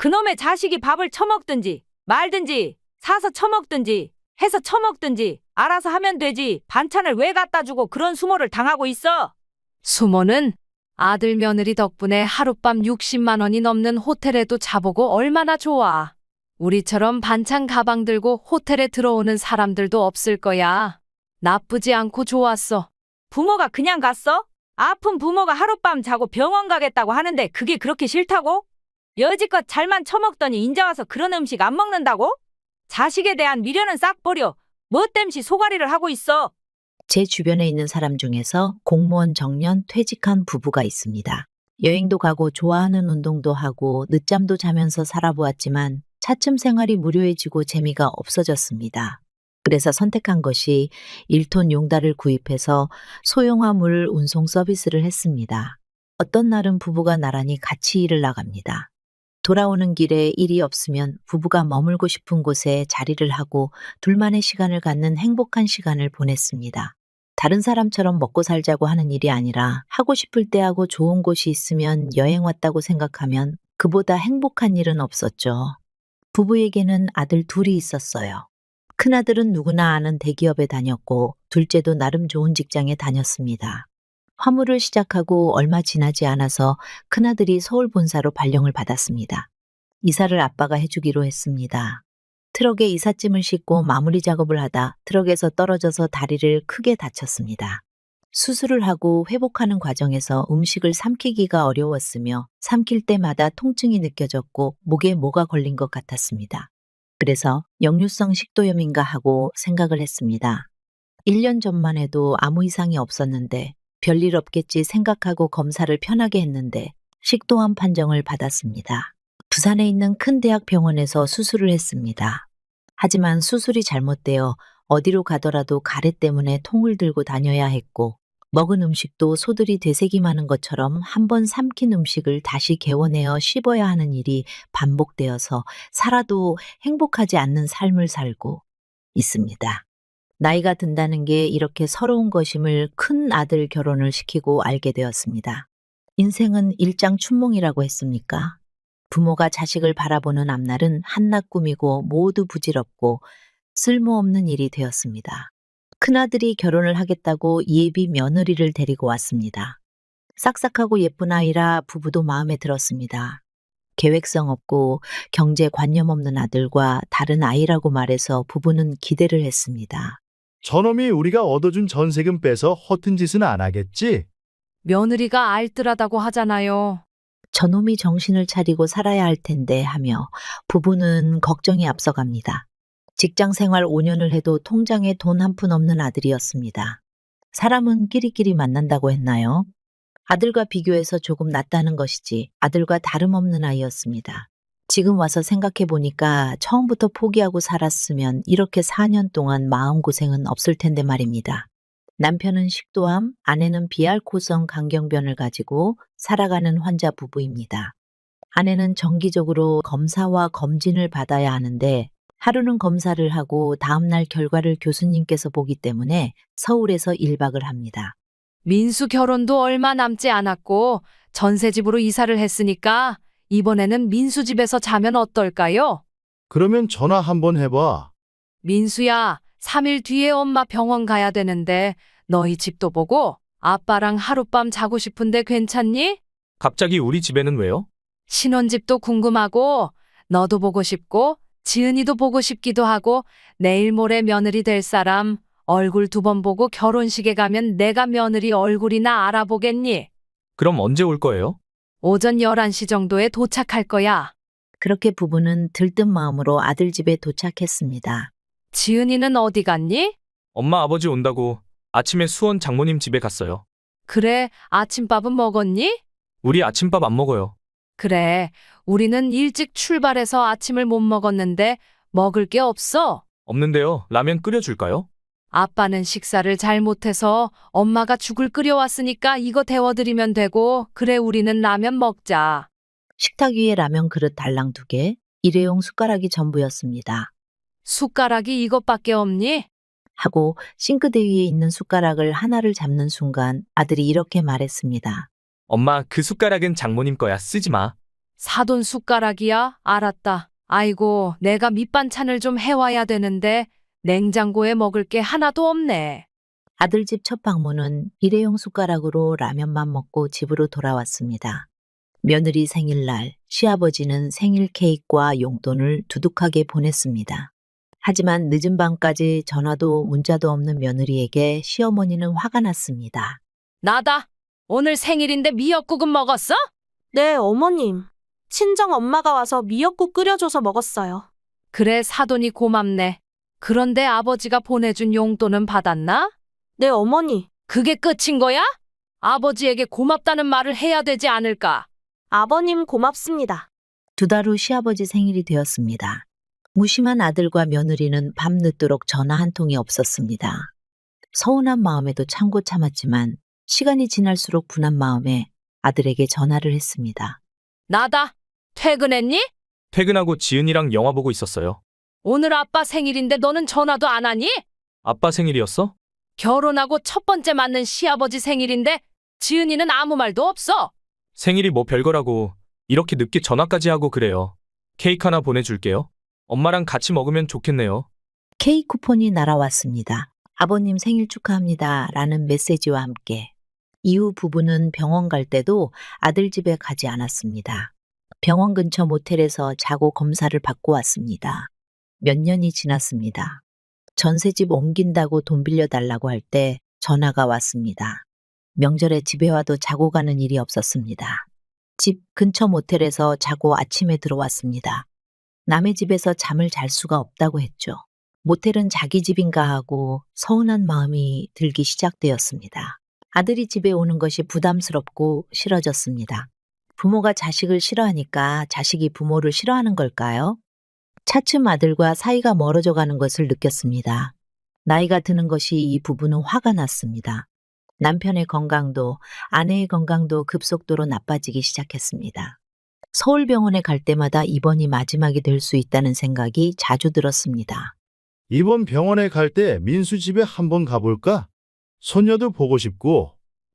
그놈의 자식이 밥을 처먹든지 말든지 사서 처먹든지 해서 처먹든지 알아서 하면 되지. 반찬을 왜 갖다 주고 그런 수모를 당하고 있어? 수모는 아들 며느리 덕분에 하룻밤 60만 원이 넘는 호텔에도 자보고 얼마나 좋아. 우리처럼 반찬 가방 들고 호텔에 들어오는 사람들도 없을 거야. 나쁘지 않고 좋았어. 부모가 그냥 갔어? 아픈 부모가 하룻밤 자고 병원 가겠다고 하는데 그게 그렇게 싫다고? 여지껏 잘만 처먹더니 인자 와서 그런 음식 안 먹는다고? 자식에 대한 미련은 싹 버려. 뭐 땜시 소가리를 하고 있어? 제 주변에 있는 사람 중에서 공무원 정년 퇴직한 부부가 있습니다. 여행도 가고 좋아하는 운동도 하고 늦잠도 자면서 살아보았지만 차츰 생활이 무료해지고 재미가 없어졌습니다. 그래서 선택한 것이 1톤 용달을 구입해서 소형화물 운송 서비스를 했습니다. 어떤 날은 부부가 나란히 같이 일을 나갑니다. 돌아오는 길에 일이 없으면 부부가 머물고 싶은 곳에 자리를 하고 둘만의 시간을 갖는 행복한 시간을 보냈습니다. 다른 사람처럼 먹고 살자고 하는 일이 아니라 하고 싶을 때 하고 좋은 곳이 있으면 여행 왔다고 생각하면 그보다 행복한 일은 없었죠. 부부에게는 아들 둘이 있었어요. 큰아들은 누구나 아는 대기업에 다녔고 둘째도 나름 좋은 직장에 다녔습니다. 화물을 시작하고 얼마 지나지 않아서 큰아들이 서울 본사로 발령을 받았습니다. 이사를 아빠가 해주기로 했습니다. 트럭에 이삿짐을 싣고 마무리 작업을 하다 트럭에서 떨어져서 다리를 크게 다쳤습니다. 수술을 하고 회복하는 과정에서 음식을 삼키기가 어려웠으며 삼킬 때마다 통증이 느껴졌고 목에 뭐가 걸린 것 같았습니다. 그래서 역류성 식도염인가 하고 생각을 했습니다. 1년 전만 해도 아무 이상이 없었는데 별일 없겠지 생각하고 검사를 편하게 했는데 식도암 판정을 받았습니다. 부산에 있는 큰 대학 병원에서 수술을 했습니다. 하지만 수술이 잘못되어 어디로 가더라도 가래 때문에 통을 들고 다녀야 했고 먹은 음식도 소들이 되새김하는 것처럼 한 번 삼킨 음식을 다시 개원해어 씹어야 하는 일이 반복되어서 살아도 행복하지 않는 삶을 살고 있습니다. 나이가 든다는 게 이렇게 서러운 것임을 큰 아들 결혼을 시키고 알게 되었습니다. 인생은 일장춘몽이라고 했습니까? 부모가 자식을 바라보는 앞날은 한낱 꿈이고 모두 부질없고 쓸모없는 일이 되었습니다. 큰아들이 결혼을 하겠다고 예비 며느리를 데리고 왔습니다. 싹싹하고 예쁜 아이라 부부도 마음에 들었습니다. 계획성 없고 경제관념 없는 아들과 다른 아이라고 말해서 부부는 기대를 했습니다. 저놈이 우리가 얻어준 전세금 빼서 허튼 짓은 안 하겠지? 며느리가 알뜰하다고 하잖아요. 저놈이 정신을 차리고 살아야 할 텐데 하며 부부는 걱정이 앞서갑니다. 직장 생활 5년을 해도 통장에 돈 한 푼 없는 아들이었습니다. 사람은 끼리끼리 만난다고 했나요? 아들과 비교해서 조금 낫다는 것이지 아들과 다름없는 아이였습니다. 지금 와서 생각해 보니까 처음부터 포기하고 살았으면 이렇게 4년 동안 마음고생은 없을 텐데 말입니다. 남편은 식도암, 아내는 비알코성 간경변을 가지고 살아가는 환자 부부입니다. 아내는 정기적으로 검사와 검진을 받아야 하는데 하루는 검사를 하고 다음날 결과를 교수님께서 보기 때문에 서울에서 1박을 합니다. 민수 결혼도 얼마 남지 않았고 전세집으로 이사를 했으니까 이번에는 민수 집에서 자면 어떨까요? 그러면 전화 한번 해봐. 민수야, 3일 뒤에 엄마 병원 가야 되는데 너희 집도 보고 아빠랑 하룻밤 자고 싶은데 괜찮니? 갑자기 우리 집에는 왜요? 신혼집도 궁금하고 너도 보고 싶고 지은이도 보고 싶기도 하고 내일 모레 며느리 될 사람 얼굴 2번 보고 결혼식에 가면 내가 며느리 얼굴이나 알아보겠니? 그럼 언제 올 거예요? 오전 11시 정도에 도착할 거야. 그렇게 부부는 들뜬 마음으로 아들 집에 도착했습니다. 지은이는 어디 갔니? 엄마 아버지 온다고 아침에 수원 장모님 집에 갔어요. 그래, 아침밥은 먹었니? 우리 아침밥 안 먹어요. 그래, 우리는 일찍 출발해서 아침을 못 먹었는데 먹을 게 없어. 없는데요. 라면 끓여줄까요? 아빠는 식사를 잘 못해서 엄마가 죽을 끓여왔으니까 이거 데워드리면 되고, 그래 우리는 라면 먹자. 식탁 위에 라면 그릇 달랑 2개, 일회용 숟가락이 전부였습니다. 숟가락이 이것밖에 없니? 하고 싱크대 위에 있는 숟가락을 하나를 잡는 순간 아들이 이렇게 말했습니다. 엄마, 그 숟가락은 장모님 거야. 쓰지 마. 사돈 숟가락이야? 알았다. 아이고, 내가 밑반찬을 좀 해와야 되는데 냉장고에 먹을 게 하나도 없네. 아들 집 첫 방문은 일회용 숟가락으로 라면만 먹고 집으로 돌아왔습니다. 며느리 생일날 시아버지는 생일 케이크와 용돈을 두둑하게 보냈습니다. 하지만 늦은 밤까지 전화도 문자도 없는 며느리에게 시어머니는 화가 났습니다. 나다. 오늘 생일인데 미역국은 먹었어? 네, 어머님. 친정 엄마가 와서 미역국 끓여줘서 먹었어요. 그래, 사돈이 고맙네. 그런데 아버지가 보내준 용돈은 받았나? 네, 어머니. 그게 끝인 거야? 아버지에게 고맙다는 말을 해야 되지 않을까? 아버님 고맙습니다. 2달 후 시아버지 생일이 되었습니다. 무심한 아들과 며느리는 밤늦도록 전화 한 통이 없었습니다. 서운한 마음에도 참고 참았지만 시간이 지날수록 분한 마음에 아들에게 전화를 했습니다. 나다. 퇴근했니? 퇴근하고 지은이랑 영화 보고 있었어요. 오늘 아빠 생일인데 너는 전화도 안 하니? 아빠 생일이었어? 결혼하고 첫 번째 맞는 시아버지 생일인데 지은이는 아무 말도 없어. 생일이 뭐 별거라고 이렇게 늦게 전화까지 하고 그래요. 케이크 하나 보내줄게요. 엄마랑 같이 먹으면 좋겠네요. 케이크 쿠폰이 날아왔습니다. 아버님 생일 축하합니다. 라는 메시지와 함께. 이후 부부는 병원 갈 때도 아들 집에 가지 않았습니다. 병원 근처 모텔에서 자고 검사를 받고 왔습니다. 몇 년이 지났습니다. 전셋집 옮긴다고 돈 빌려달라고 할 때 전화가 왔습니다. 명절에 집에 와도 자고 가는 일이 없었습니다. 집 근처 모텔에서 자고 아침에 들어왔습니다. 남의 집에서 잠을 잘 수가 없다고 했죠. 모텔은 자기 집인가 하고 서운한 마음이 들기 시작되었습니다. 아들이 집에 오는 것이 부담스럽고 싫어졌습니다. 부모가 자식을 싫어하니까 자식이 부모를 싫어하는 걸까요? 차츰 아들과 사이가 멀어져 가는 것을 느꼈습니다. 나이가 드는 것이 이 부부는 화가 났습니다. 남편의 건강도 아내의 건강도 급속도로 나빠지기 시작했습니다. 서울병원에 갈 때마다 입원이 마지막이 될 수 있다는 생각이 자주 들었습니다. 이번 병원에 갈 때 민수 집에 한번 가볼까? 손녀도 보고 싶고.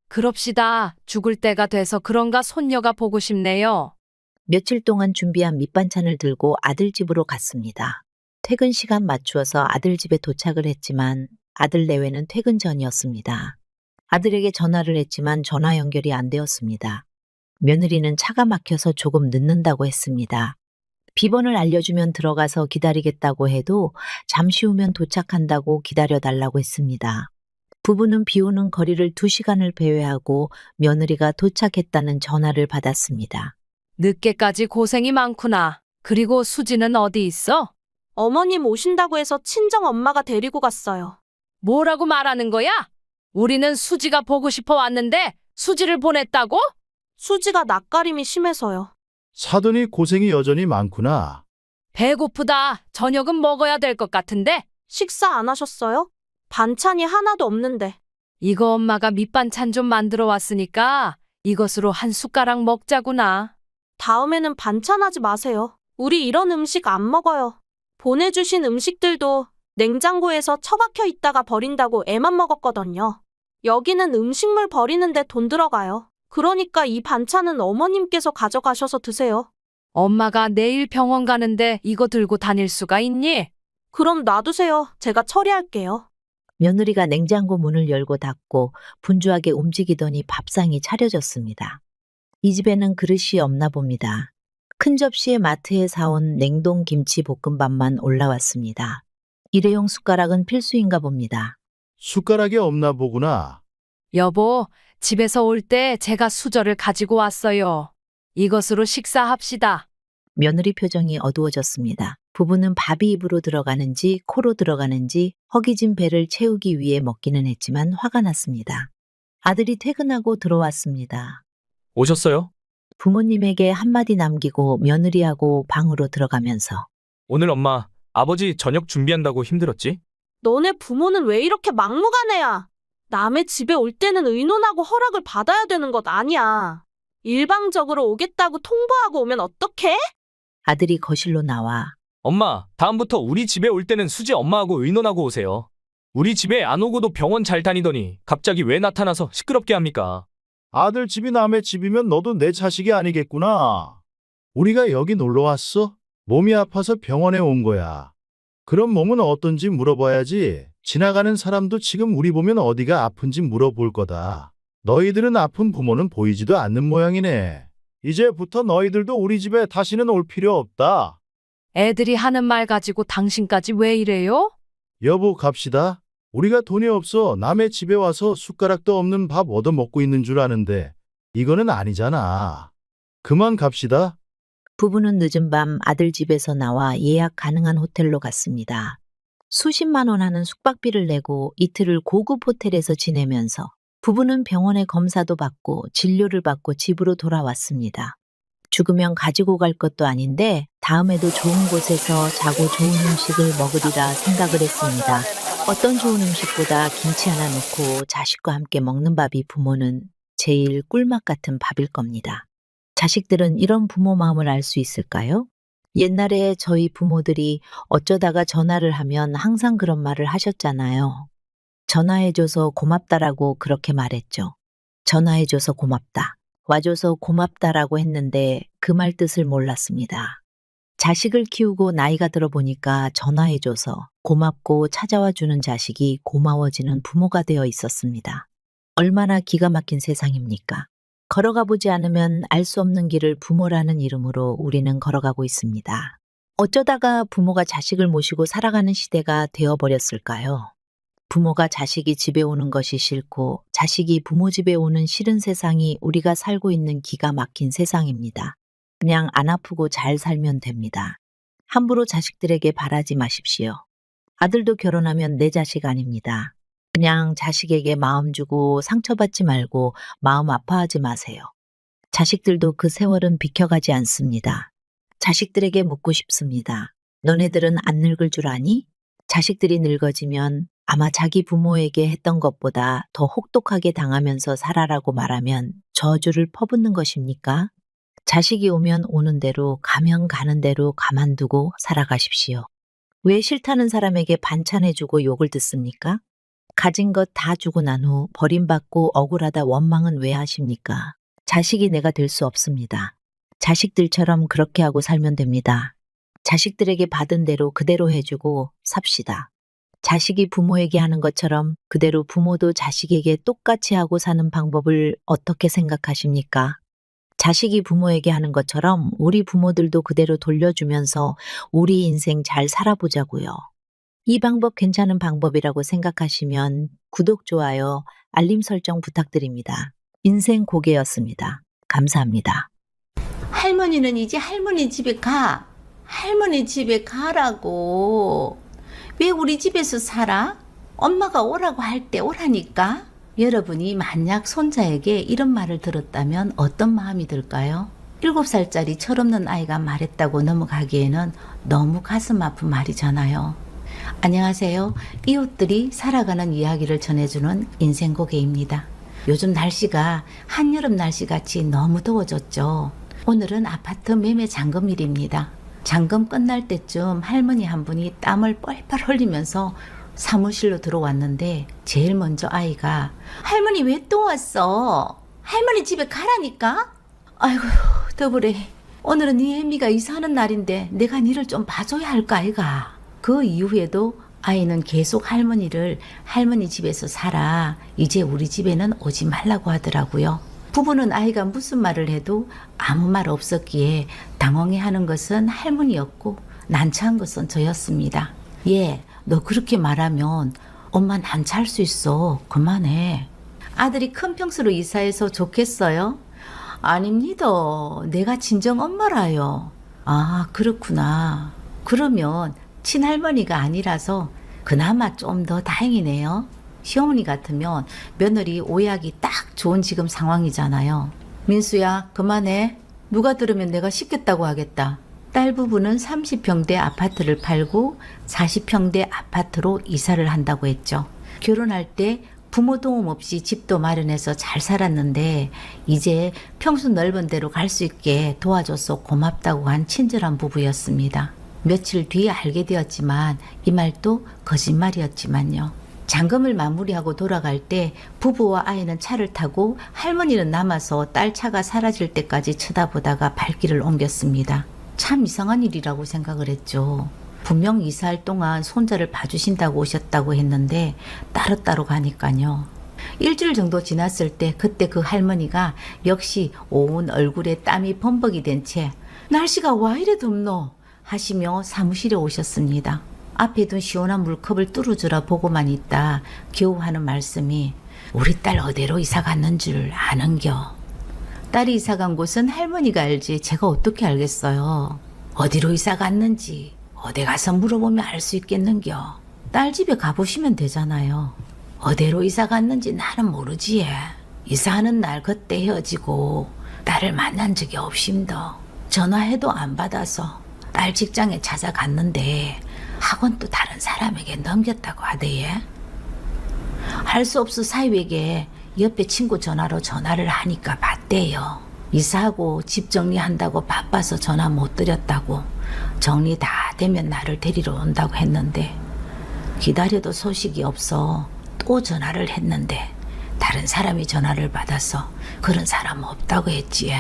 그럽시다. 죽을 때가 돼서 그런가 손녀가 보고 싶네요. 며칠 동안 준비한 밑반찬을 들고 아들 집으로 갔습니다. 퇴근 시간 맞추어서 아들 집에 도착을 했지만 아들 내외는 퇴근 전이었습니다. 아들에게 전화를 했지만 전화 연결이 안 되었습니다. 며느리는 차가 막혀서 조금 늦는다고 했습니다. 비번을 알려주면 들어가서 기다리겠다고 해도 잠시 후면 도착한다고 기다려달라고 했습니다. 부부는 비 오는 거리를 2시간을 배회하고 며느리가 도착했다는 전화를 받았습니다. 늦게까지 고생이 많구나. 그리고 수지는 어디 있어? 어머님 오신다고 해서 친정 엄마가 데리고 갔어요. 뭐라고 말하는 거야? 우리는 수지가 보고 싶어 왔는데 수지를 보냈다고? 수지가 낯가림이 심해서요. 사돈이 고생이 여전히 많구나. 배고프다. 저녁은 먹어야 될 것 같은데. 식사 안 하셨어요? 반찬이 하나도 없는데. 이거 엄마가 밑반찬 좀 만들어 왔으니까 이것으로 한 숟가락 먹자구나. 다음에는 반찬하지 마세요. 우리 이런 음식 안 먹어요. 보내주신 음식들도 냉장고에서 처박혀 있다가 버린다고 애만 먹었거든요. 여기는 음식물 버리는데 돈 들어가요. 그러니까 이 반찬은 어머님께서 가져가셔서 드세요. 엄마가 내일 병원 가는데 이거 들고 다닐 수가 있니? 그럼 놔두세요. 제가 처리할게요. 며느리가 냉장고 문을 열고 닫고 분주하게 움직이더니 밥상이 차려졌습니다. 이 집에는 그릇이 없나 봅니다. 큰 접시에 마트에 사온 냉동 김치 볶음밥만 올라왔습니다. 일회용 숟가락은 필수인가 봅니다. 숟가락이 없나 보구나. 여보, 집에서 올 때 제가 수저를 가지고 왔어요. 이것으로 식사합시다. 며느리 표정이 어두워졌습니다. 부부는 밥이 입으로 들어가는지 코로 들어가는지 허기진 배를 채우기 위해 먹기는 했지만 화가 났습니다. 아들이 퇴근하고 들어왔습니다. 오셨어요? 부모님에게 한마디 남기고 며느리하고 방으로 들어가면서 오늘 엄마, 아버지 저녁 준비한다고 힘들었지? 너네 부모는 왜 이렇게 막무가내야? 남의 집에 올 때는 의논하고 허락을 받아야 되는 것 아니야. 일방적으로 오겠다고 통보하고 오면 어떡해? 아들이 거실로 나와 엄마, 다음부터 우리 집에 올 때는 수지 엄마하고 의논하고 오세요. 우리 집에 안 오고도 병원 잘 다니더니 갑자기 왜 나타나서 시끄럽게 합니까? 아들 집이 남의 집이면 너도 내 자식이 아니겠구나. 우리가 여기 놀러 왔어? 몸이 아파서 병원에 온 거야. 그럼 몸은 어떤지 물어봐야지. 지나가는 사람도 지금 우리 보면 어디가 아픈지 물어볼 거다. 너희들은 아픈 부모는 보이지도 않는 모양이네. 이제부터 너희들도 우리 집에 다시는 올 필요 없다. 애들이 하는 말 가지고 당신까지 왜 이래요? 여보, 갑시다. 우리가 돈이 없어 남의 집에 와서 숟가락도 없는 밥 얻어먹고 있는 줄 아는데 이거는 아니잖아. 그만 갑시다. 부부는 늦은 밤 아들 집에서 나와 예약 가능한 호텔로 갔습니다. 수십만 원 하는 숙박비를 내고 이틀을 고급 호텔에서 지내면서 부부는 병원에 검사도 받고 진료를 받고 집으로 돌아왔습니다. 죽으면 가지고 갈 것도 아닌데 다음에도 좋은 곳에서 자고 좋은 음식을 먹으리라 생각을 했습니다. 어떤 좋은 음식보다 김치 하나 넣고 자식과 함께 먹는 밥이 부모는 제일 꿀맛 같은 밥일 겁니다. 자식들은 이런 부모 마음을 알 수 있을까요? 옛날에 저희 부모들이 어쩌다가 전화를 하면 항상 그런 말을 하셨잖아요. 전화해줘서 고맙다라고 그렇게 말했죠. 전화해줘서 고맙다. 와줘서 고맙다라고 했는데 그 말 뜻을 몰랐습니다. 자식을 키우고 나이가 들어보니까 전화해줘서 고맙고 찾아와 주는 자식이 고마워지는 부모가 되어 있었습니다. 얼마나 기가 막힌 세상입니까? 걸어가 보지 않으면 알 수 없는 길을 부모라는 이름으로 우리는 걸어가고 있습니다. 어쩌다가 부모가 자식을 모시고 살아가는 시대가 되어버렸을까요? 부모가 자식이 집에 오는 것이 싫고 자식이 부모 집에 오는 싫은 세상이 우리가 살고 있는 기가 막힌 세상입니다. 그냥 안 아프고 잘 살면 됩니다. 함부로 자식들에게 바라지 마십시오. 아들도 결혼하면 내 자식 아닙니다. 그냥 자식에게 마음 주고 상처받지 말고 마음 아파하지 마세요. 자식들도 그 세월은 비켜가지 않습니다. 자식들에게 묻고 싶습니다. 너네들은 안 늙을 줄 아니? 자식들이 늙어지면 아마 자기 부모에게 했던 것보다 더 혹독하게 당하면서 살아라고 말하면 저주를 퍼붓는 것입니까? 자식이 오면 오는 대로 가면 가는 대로 가만두고 살아가십시오. 왜 싫다는 사람에게 반찬해주고 욕을 듣습니까? 가진 것 다 주고 난 후 버림받고 억울하다 원망은 왜 하십니까? 자식이 내가 될 수 없습니다. 자식들처럼 그렇게 하고 살면 됩니다. 자식들에게 받은 대로 그대로 해주고 삽시다. 자식이 부모에게 하는 것처럼 그대로 부모도 자식에게 똑같이 하고 사는 방법을 어떻게 생각하십니까? 자식이 부모에게 하는 것처럼 우리 부모들도 그대로 돌려주면서 우리 인생 잘 살아보자고요. 이 방법 괜찮은 방법이라고 생각하시면 구독, 좋아요, 알림 설정 부탁드립니다. 인생 고개였습니다. 감사합니다. 할머니는 이제 할머니 집에 가. 할머니 집에 가라고. 왜 우리 집에서 살아? 엄마가 오라고 할 때 오라니까. 여러분이 만약 손자에게 이런 말을 들었다면 어떤 마음이 들까요? 7살짜리 철없는 아이가 말했다고 넘어가기에는 너무 가슴 아픈 말이잖아요. 안녕하세요. 이웃들이 살아가는 이야기를 전해주는 인생고개입니다. 요즘 날씨가 한여름 날씨같이 너무 더워졌죠. 오늘은 아파트 매매 잔금일입니다. 잔금 끝날 때쯤 할머니 한 분이 땀을 뻘뻘 흘리면서 사무실로 들어왔는데 제일 먼저 아이가 할머니 왜 또 왔어? 할머니 집에 가라니까? 아이고 더불해. 오늘은 네 애미가 이사하는 날인데 내가 니를 좀 봐줘야 할까 아이가. 그 이후에도 아이는 계속 할머니를 할머니 집에서 살아. 이제 우리 집에는 오지 말라고 하더라고요. 부부는 아이가 무슨 말을 해도 아무 말 없었기에 당황해하는 것은 할머니였고 난처한 것은 저였습니다. 얘, 너 그렇게 말하면 엄마 난처할 수 있어. 그만해. 아들이 큰 평수로 이사해서 좋겠어요? 아닙니다. 내가 진정 엄마라요. 아, 그렇구나. 그러면 친할머니가 아니라서 그나마 좀 더 다행이네요. 시어머니 같으면 며느리 오해하기 딱 좋은 지금 상황이잖아요. 민수야, 그만해. 누가 들으면 내가 씻겠다고 하겠다. 딸 부부는 30평대 아파트를 팔고 40평대 아파트로 이사를 한다고 했죠. 결혼할 때 부모 도움 없이 집도 마련해서 잘 살았는데 이제 평수 넓은 데로 갈 수 있게 도와줘서 고맙다고 한 친절한 부부였습니다. 며칠 뒤에 알게 되었지만 이 말도 거짓말이었지만요. 잔금을 마무리하고 돌아갈 때 부부와 아이는 차를 타고 할머니는 남아서 딸 차가 사라질 때까지 쳐다보다가 발길을 옮겼습니다. 참 이상한 일이라고 생각을 했죠. 분명 이사할 동안 손자를 봐주신다고 오셨다고 했는데 따로따로 가니까요. 일주일 정도 지났을 때 그때 그 할머니가 역시 온 얼굴에 땀이 범벅이 된 채 날씨가 와 이래 덥노 하시며 사무실에 오셨습니다. 앞에 둔 시원한 물컵을 뚫어주라 보고만 있다 겨우 하는 말씀이 우리 딸 어디로 이사 갔는 줄 아는겨. 딸이 이사 간 곳은 할머니가 알지 제가 어떻게 알겠어요. 어디로 이사 갔는지 어디 가서 물어보면 알 수 있겠는겨. 딸 집에 가보시면 되잖아요. 어디로 이사 갔는지 나는 모르지. 이사하는 날 그때 헤어지고 딸을 만난 적이 없심더. 전화해도 안 받아서 딸 직장에 찾아갔는데 학원도 다른 사람에게 넘겼다고 하대예. 할 수 없어 사위에게 옆에 친구 전화로 전화를 하니까 받대요. 이사하고 집 정리한다고 바빠서 전화 못 드렸다고 정리 다 되면 나를 데리러 온다고 했는데 기다려도 소식이 없어 또 전화를 했는데 다른 사람이 전화를 받아서 그런 사람 없다고 했지.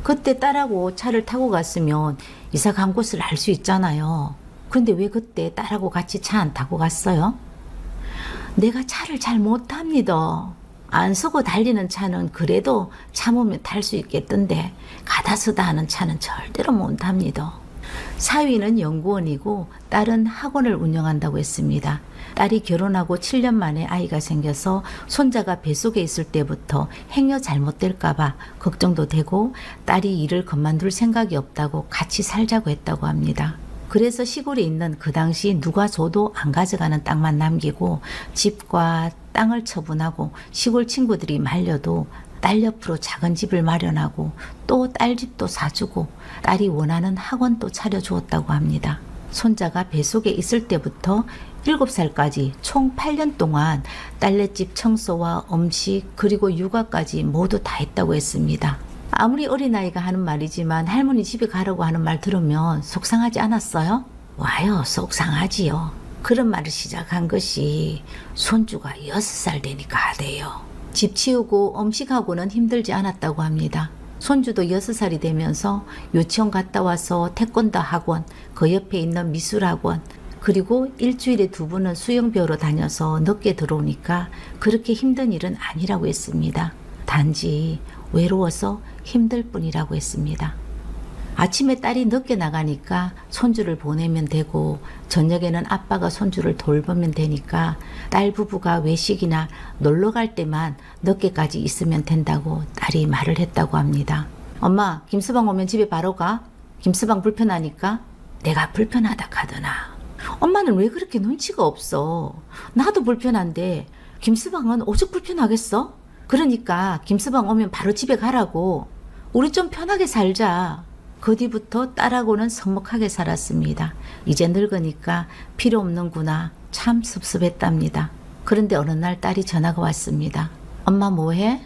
그때 딸하고 차를 타고 갔으면 이사 간 곳을 알 수 있잖아요. 근데 왜 그때 딸하고 같이 차 안 타고 갔어요? 내가 차를 잘 못합니다. 안 서고 달리는 차는 그래도 참으면 탈 수 있겠던데 가다 서다 하는 차는 절대로 못 탑니다. 사위는 연구원이고 딸은 학원을 운영한다고 했습니다. 딸이 결혼하고 7년 만에 아이가 생겨서 손자가 뱃속에 있을 때부터 행여 잘못될까봐 걱정도 되고 딸이 일을 그만둘 생각이 없다고 같이 살자고 했다고 합니다. 그래서 시골에 있는 그 당시 누가 줘도 안 가져가는 땅만 남기고 집과 땅을 처분하고 시골 친구들이 말려도 딸 옆으로 작은 집을 마련하고 또 딸집도 사주고 딸이 원하는 학원도 차려주었다고 합니다. 손자가 뱃속에 있을 때부터 7살까지 총 8년 동안 딸네집 청소와 음식 그리고 육아까지 모두 다 했다고 했습니다. 아무리 어린아이가 하는 말이지만 할머니 집에 가라고 하는 말 들으면 속상하지 않았어요? 와요, 속상하지요. 그런 말을 시작한 것이 손주가 6살 되니까 하대요. 집 치우고 음식하고는 힘들지 않았다고 합니다. 손주도 6살이 되면서 유치원 갔다 와서 태권도 학원, 그 옆에 있는 미술학원, 그리고 일주일에 2번은 수영 배우러 다녀서 늦게 들어오니까 그렇게 힘든 일은 아니라고 했습니다. 단지 외로워서 힘들 뿐이라고 했습니다. 아침에 딸이 늦게 나가니까 손주를 보내면 되고 저녁에는 아빠가 손주를 돌보면 되니까 딸 부부가 외식이나 놀러 갈 때만 늦게까지 있으면 된다고 딸이 말을 했다고 합니다. 엄마, 김서방 오면 집에 바로 가? 김서방 불편하니까? 내가 불편하다 카더나. 엄마는 왜 그렇게 눈치가 없어? 나도 불편한데 김서방은 오죽 불편하겠어? 그러니까 김서방 오면 바로 집에 가라고. 우리 좀 편하게 살자. 그 뒤부터 딸하고는 서먹하게 살았습니다. 이제 늙으니까 필요 없는구나. 참 섭섭했답니다. 그런데 어느 날 딸이 전화가 왔습니다. 엄마 뭐해?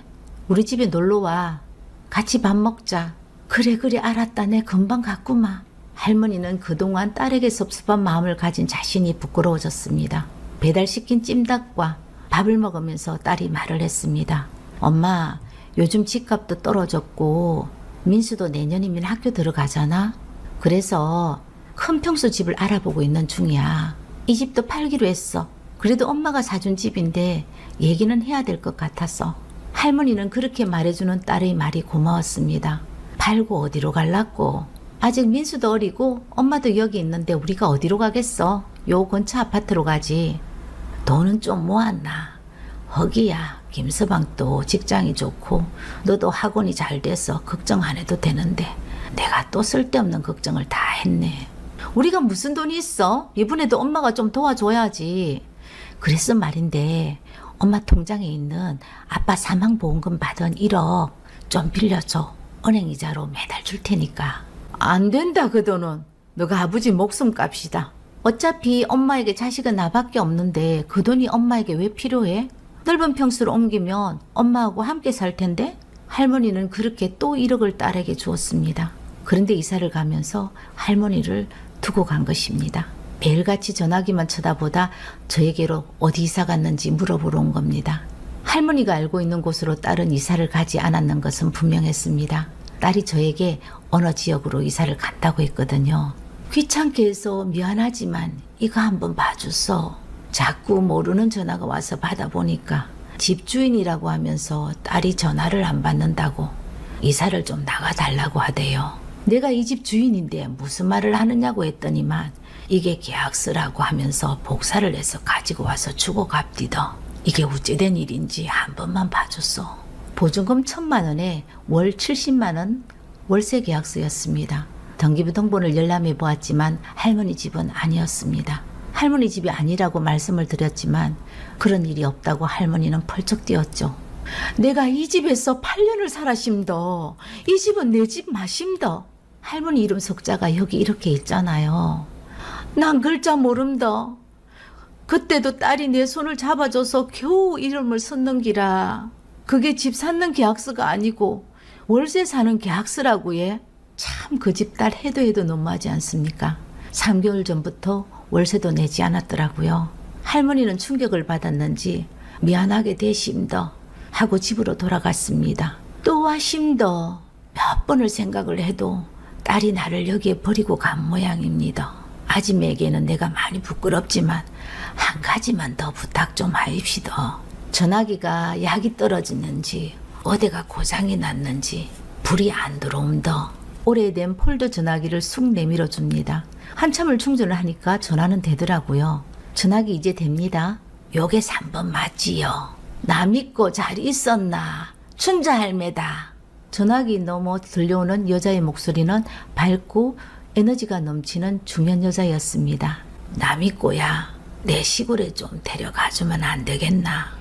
우리 집에 놀러와. 같이 밥 먹자. 그래 알았다. 내 금방 갔구마. 할머니는 그동안 딸에게 섭섭한 마음을 가진 자신이 부끄러워졌습니다. 배달시킨 찜닭과 밥을 먹으면서 딸이 말을 했습니다. 엄마, 요즘 집값도 떨어졌고 민수도 내년이면 학교 들어가잖아. 그래서 큰 평수 집을 알아보고 있는 중이야. 이 집도 팔기로 했어. 그래도 엄마가 사준 집인데 얘기는 해야 될 것 같아서. 할머니는 그렇게 말해주는 딸의 말이 고마웠습니다. 팔고 어디로 갈라고? 아직 민수도 어리고 엄마도 여기 있는데 우리가 어디로 가겠어? 요 근처 아파트로 가지. 돈은 좀 모았나? 허기야. 김서방도 직장이 좋고 너도 학원이 잘 돼서 걱정 안 해도 되는데 내가 또 쓸데없는 걱정을 다 했네. 우리가 무슨 돈이 있어? 이번에도 엄마가 좀 도와줘야지. 그래서 말인데 엄마 통장에 있는 아빠 사망보험금 받은 1억 좀 빌려줘. 은행이자로 매달 줄 테니까. 안 된다 그 돈은. 너가 아버지 목숨값이다. 어차피 엄마에게 자식은 나밖에 없는데 그 돈이 엄마에게 왜 필요해? 넓은 평수로 옮기면 엄마하고 함께 살 텐데? 할머니는 그렇게 또 1억을 딸에게 주었습니다. 그런데 이사를 가면서 할머니를 두고 간 것입니다. 매일같이 전화기만 쳐다보다 저에게로 어디 이사 갔는지 물어보러 온 겁니다. 할머니가 알고 있는 곳으로 딸은 이사를 가지 않았는 것은 분명했습니다. 딸이 저에게 어느 지역으로 이사를 간다고 했거든요. 귀찮게 해서 미안하지만 이거 한번 봐줬어. 자꾸 모르는 전화가 와서 받아보니까 집주인이라고 하면서 딸이 전화를 안 받는다고 이사를 좀 나가달라고 하대요. 내가 이 집 주인인데 무슨 말을 하느냐고 했더니만 이게 계약서라고 하면서 복사를 해서 가지고 와서 주고 갑디더. 이게 어찌된 일인지 한 번만 봐줬어. 보증금 1,000만 원에 월 70만 원 월세 계약서였습니다. 등기부등본을 열람해 보았지만 할머니 집은 아니었습니다. 할머니 집이 아니라고 말씀을 드렸지만 그런 일이 없다고 할머니는 펄쩍 뛰었죠. 내가 이 집에서 8년을 살아심더. 이 집은 내 집 마심더. 할머니 이름 석자가 여기 이렇게 있잖아요. 난 글자 모름더. 그때도 딸이 내 손을 잡아줘서 겨우 이름을 썼는 기라. 그게 집 사는 계약서가 아니고 월세 사는 계약서라고 해. 참 그 집 딸 해도 너무하지 않습니까? 3개월 전부터 월세도 내지 않았더라고요. 할머니는 충격을 받았는지 미안하게 되심더 하고 집으로 돌아갔습니다. 또 와심더 몇 번을 생각을 해도 딸이 나를 여기에 버리고 간 모양입니다. 아짐에게는 내가 많이 부끄럽지만 한 가지만 더 부탁 좀 하입시다. 전화기가 약이 떨어지는지 어디가 고장이 났는지 불이 안 들어옴더. 오래된 폴더 전화기를 쑥 내밀어 줍니다. 한참을 충전을 하니까 전화는 되더라고요. 전화기 이제 됩니다. 요게 3번 맞지요? 나 믿고 잘 있었나? 춘자 할매다. 전화기 넘어 들려오는 여자의 목소리는 밝고 에너지가 넘치는 중년 여자였습니다. 나 믿고야 내 시골에 좀 데려가주면 안 되겠나?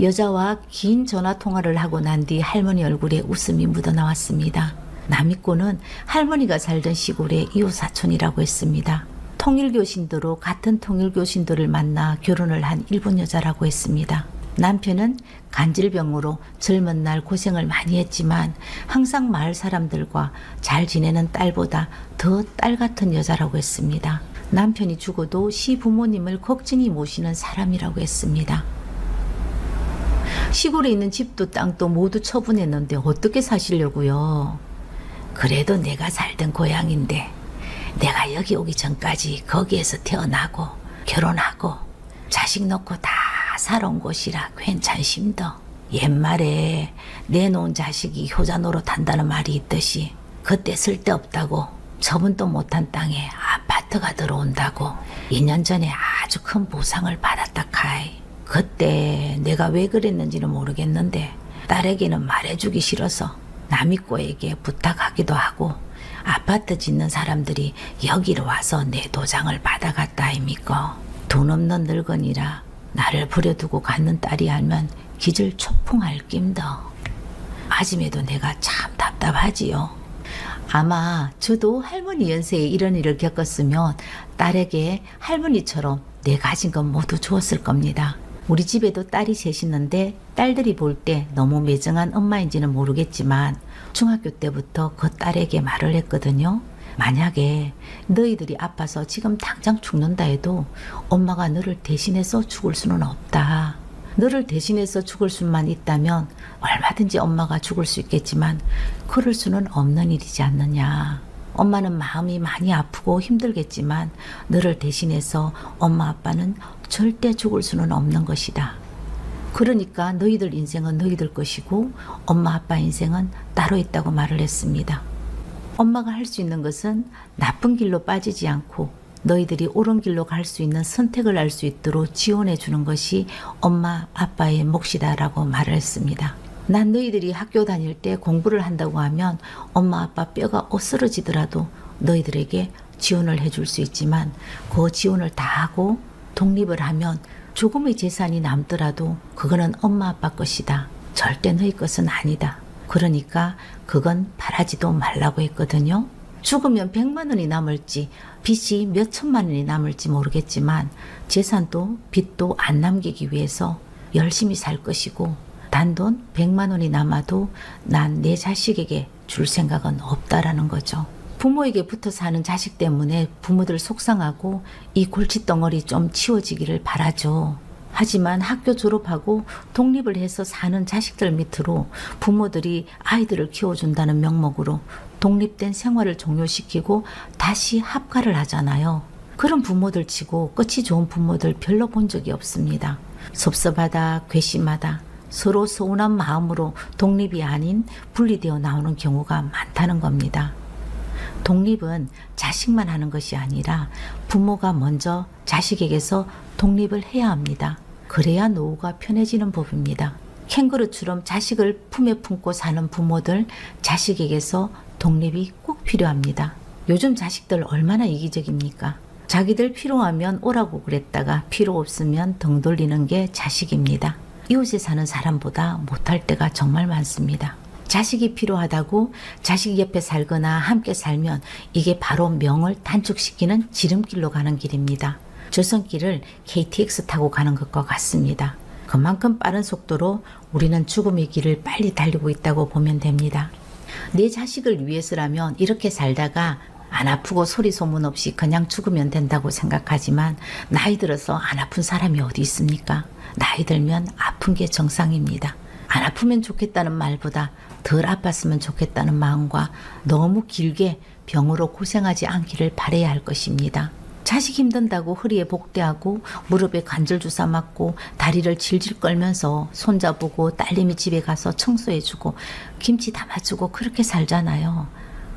여자와 긴 전화 통화를 하고 난 뒤 할머니 얼굴에 웃음이 묻어나왔습니다. 남이꼬는 할머니가 살던 시골의 이웃사촌이라고 했습니다. 통일교신도로 같은 통일교신도를 만나 결혼을 한 일본 여자라고 했습니다. 남편은 간질병으로 젊은 날 고생을 많이 했지만 항상 마을 사람들과 잘 지내는 딸보다 더 딸 같은 여자라고 했습니다. 남편이 죽어도 시부모님을 걱정히 모시는 사람이라고 했습니다. 시골에 있는 집도 땅도 모두 처분했는데 어떻게 사시려고요? 그래도 내가 살던 고향인데 내가 여기 오기 전까지 거기에서 태어나고 결혼하고 자식 놓고 다 살아온 곳이라 괜찮심더. 옛말에 내놓은 자식이 효자 노릇한다는 말이 있듯이 그때 쓸데없다고 처분도 못한 땅에 아파트가 들어온다고 2년 전에 아주 큰 보상을 받았다 카이. 그때 내가 왜 그랬는지는 모르겠는데 딸에게는 말해주기 싫어서 남이꼬에게 부탁하기도 하고 아파트 짓는 사람들이 여기로 와서 내 도장을 받아갔다 아닙니까? 돈 없는 늙은이라 나를 버려두고 갔는 딸이 알면 기절 초풍할 낌더. 아짐에도 내가 참 답답하지요. 아마 저도 할머니 연세에 이런 일을 겪었으면 딸에게 할머니처럼 내 가진 건 모두 주었을 겁니다. 우리 집에도 딸이 셋 있는데 딸들이 볼 때 너무 매정한 엄마인지는 모르겠지만 중학교 때부터 그 딸에게 말을 했거든요. 만약에 너희들이 아파서 지금 당장 죽는다 해도 엄마가 너를 대신해서 죽을 수는 없다. 너를 대신해서 죽을 수만 있다면 얼마든지 엄마가 죽을 수 있겠지만 그럴 수는 없는 일이지 않느냐. 엄마는 마음이 많이 아프고 힘들겠지만 너를 대신해서 엄마 아빠는 절대 죽을 수는 없는 것이다. 그러니까 너희들 인생은 너희들 것이고 엄마 아빠 인생은 따로 있다고 말을 했습니다. 엄마가 할 수 있는 것은 나쁜 길로 빠지지 않고 너희들이 옳은 길로 갈 수 있는 선택을 할 수 있도록 지원해 주는 것이 엄마 아빠의 몫이다라고 말을 했습니다. 난 너희들이 학교 다닐 때 공부를 한다고 하면 엄마 아빠 뼈가 어스러지더라도 너희들에게 지원을 해줄 수 있지만 그 지원을 다 하고 독립을 하면 조금의 재산이 남더라도 그거는 엄마 아빠 것이다. 절대 너희 것은 아니다. 그러니까 그건 바라지도 말라고 했거든요. 죽으면 100만 원이 남을지 빚이 몇 천만 원이 남을지 모르겠지만 재산도 빚도 안 남기기 위해서 열심히 살 것이고 단돈 100만 원이 남아도 난 내 자식에게 줄 생각은 없다라는 거죠. 부모에게 붙어 사는 자식 때문에 부모들 속상하고 이 골칫덩어리 좀 치워지기를 바라죠. 하지만 학교 졸업하고 독립을 해서 사는 자식들 밑으로 부모들이 아이들을 키워준다는 명목으로 독립된 생활을 종료시키고 다시 합가를 하잖아요. 그런 부모들 치고 끝이 좋은 부모들 별로 본 적이 없습니다. 섭섭하다, 괘씸하다, 서로 서운한 마음으로 독립이 아닌 분리되어 나오는 경우가 많다는 겁니다. 독립은 자식만 하는 것이 아니라 부모가 먼저 자식에게서 독립을 해야 합니다. 그래야 노후가 편해지는 법입니다. 캥거루처럼 자식을 품에 품고 사는 부모들, 자식에게서 독립이 꼭 필요합니다. 요즘 자식들 얼마나 이기적입니까? 자기들 필요하면 오라고 그랬다가 필요 없으면 등 돌리는 게 자식입니다. 이웃에 사는 사람보다 못할 때가 정말 많습니다. 자식이 필요하다고 자식 옆에 살거나 함께 살면 이게 바로 명을 단축시키는 지름길로 가는 길입니다. 조선길을 KTX 타고 가는 것과 같습니다. 그만큼 빠른 속도로 우리는 죽음의 길을 빨리 달리고 있다고 보면 됩니다. 내 자식을 위해서라면 이렇게 살다가 안 아프고 소리 소문 없이 그냥 죽으면 된다고 생각하지만 나이 들어서 안 아픈 사람이 어디 있습니까? 나이 들면 아픈 게 정상입니다. 안 아프면 좋겠다는 말보다 덜 아팠으면 좋겠다는 마음과 너무 길게 병으로 고생하지 않기를 바라야 할 것입니다. 자식 힘든다고 허리에 복대하고 무릎에 관절 주사 맞고 다리를 질질 끌면서 손자보고 딸내미 집에 가서 청소해주고 김치 담아주고 그렇게 살잖아요.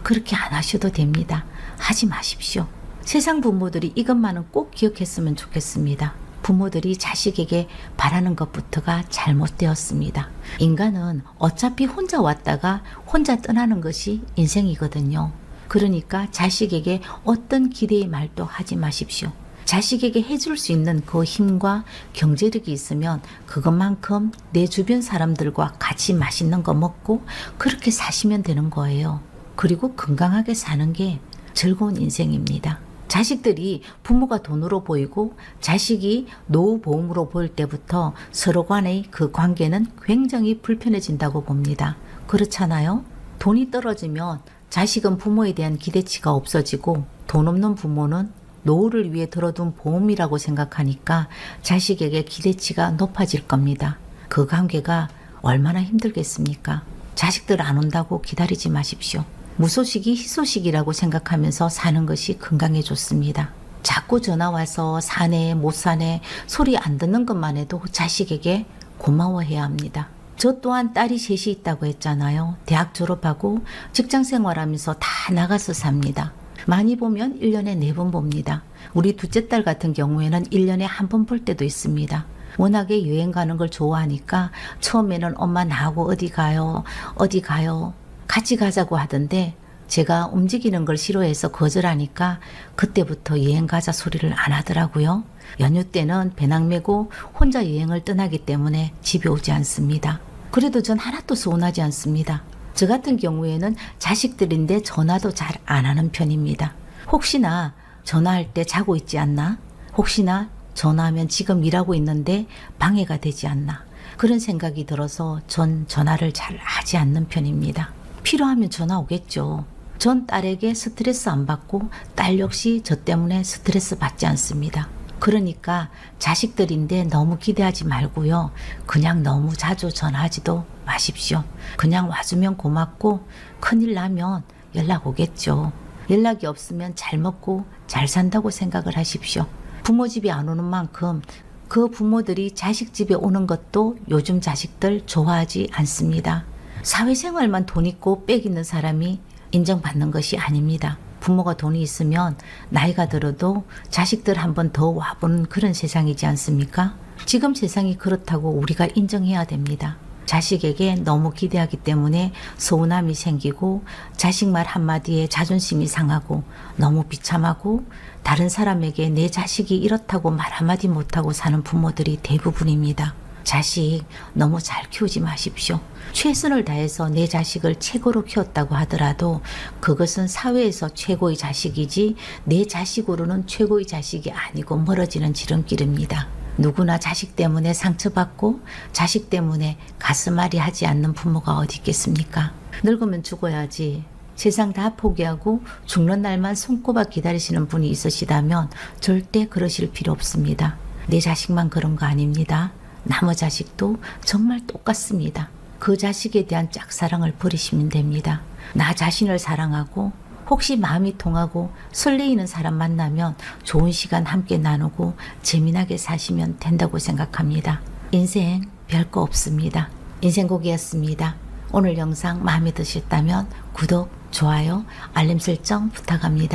그렇게 안 하셔도 됩니다. 하지 마십시오. 세상 부모들이 이것만은 꼭 기억했으면 좋겠습니다. 부모들이 자식에게 바라는 것부터가 잘못되었습니다. 인간은 어차피 혼자 왔다가 혼자 떠나는 것이 인생이거든요. 그러니까 자식에게 어떤 기대의 말도 하지 마십시오. 자식에게 해줄 수 있는 그 힘과 경제력이 있으면 그것만큼 내 주변 사람들과 같이 맛있는 거 먹고 그렇게 사시면 되는 거예요. 그리고 건강하게 사는 게 즐거운 인생입니다. 자식들이 부모가 돈으로 보이고 자식이 노후보험으로 보일 때부터 서로 간의 그 관계는 굉장히 불편해진다고 봅니다. 그렇잖아요? 돈이 떨어지면 자식은 부모에 대한 기대치가 없어지고 돈 없는 부모는 노후를 위해 들어둔 보험이라고 생각하니까 자식에게 기대치가 높아질 겁니다. 그 관계가 얼마나 힘들겠습니까? 자식들 안 온다고 기다리지 마십시오. 무소식이 희소식이라고 생각하면서 사는 것이 건강에 좋습니다. 자꾸 전화 와서 사네 못 사네 소리 안 듣는 것만 해도 자식에게 고마워해야 합니다. 저 또한 딸이 셋이 있다고 했잖아요. 대학 졸업하고 직장 생활하면서 다 나가서 삽니다. 많이 보면 1년에 4번 봅니다. 우리 둘째 딸 같은 경우에는 1년에 1번 볼 때도 있습니다. 워낙에 여행 가는 걸 좋아하니까 처음에는 엄마 나하고 어디 가요? 같이 가자고 하던데 제가 움직이는 걸 싫어해서 거절하니까 그때부터 여행 가자 소리를 안 하더라고요. 연휴 때는 배낭 메고 혼자 여행을 떠나기 때문에 집에 오지 않습니다. 그래도 전 하나도 서운하지 않습니다. 저 같은 경우에는 자식들인데 전화도 잘 안 하는 편입니다. 혹시나 전화할 때 자고 있지 않나? 혹시나 전화하면 지금 일하고 있는데 방해가 되지 않나? 그런 생각이 들어서 전 전화를 잘 하지 않는 편입니다. 필요하면 전화 오겠죠. 전 딸에게 스트레스 안 받고 딸 역시 저 때문에 스트레스 받지 않습니다. 그러니까 자식들인데 너무 기대하지 말고요. 그냥 너무 자주 전화하지도 마십시오. 그냥 와주면 고맙고 큰일 나면 연락 오겠죠. 연락이 없으면 잘 먹고 잘 산다고 생각을 하십시오. 부모 집에 안 오는 만큼 그 부모들이 자식 집에 오는 것도 요즘 자식들 좋아하지 않습니다. 사회생활만 돈 있고 빽 있는 사람이 인정받는 것이 아닙니다. 부모가 돈이 있으면 나이가 들어도 자식들 한 번 더 와보는 그런 세상이지 않습니까? 지금 세상이 그렇다고 우리가 인정해야 됩니다. 자식에게 너무 기대하기 때문에 서운함이 생기고 자식 말 한마디에 자존심이 상하고 너무 비참하고 다른 사람에게 내 자식이 이렇다고 말 한마디 못하고 사는 부모들이 대부분입니다. 자식 너무 잘 키우지 마십시오. 최선을 다해서 내 자식을 최고로 키웠다고 하더라도 그것은 사회에서 최고의 자식이지 내 자식으로는 최고의 자식이 아니고 멀어지는 지름길입니다. 누구나 자식 때문에 상처받고 자식 때문에 가슴앓이 하지 않는 부모가 어디 있겠습니까? 늙으면 죽어야지. 세상 다 포기하고 죽는 날만 손꼽아 기다리시는 분이 있으시다면 절대 그러실 필요 없습니다. 내 자식만 그런 거 아닙니다. 남의 자식도 정말 똑같습니다. 그 자식에 대한 짝사랑을 버리시면 됩니다. 나 자신을 사랑하고 혹시 마음이 통하고 설레이는 사람 만나면 좋은 시간 함께 나누고 재미나게 사시면 된다고 생각합니다. 인생 별거 없습니다. 인생곡이었습니다. 오늘 영상 마음에 드셨다면 구독, 좋아요, 알림 설정 부탁합니다.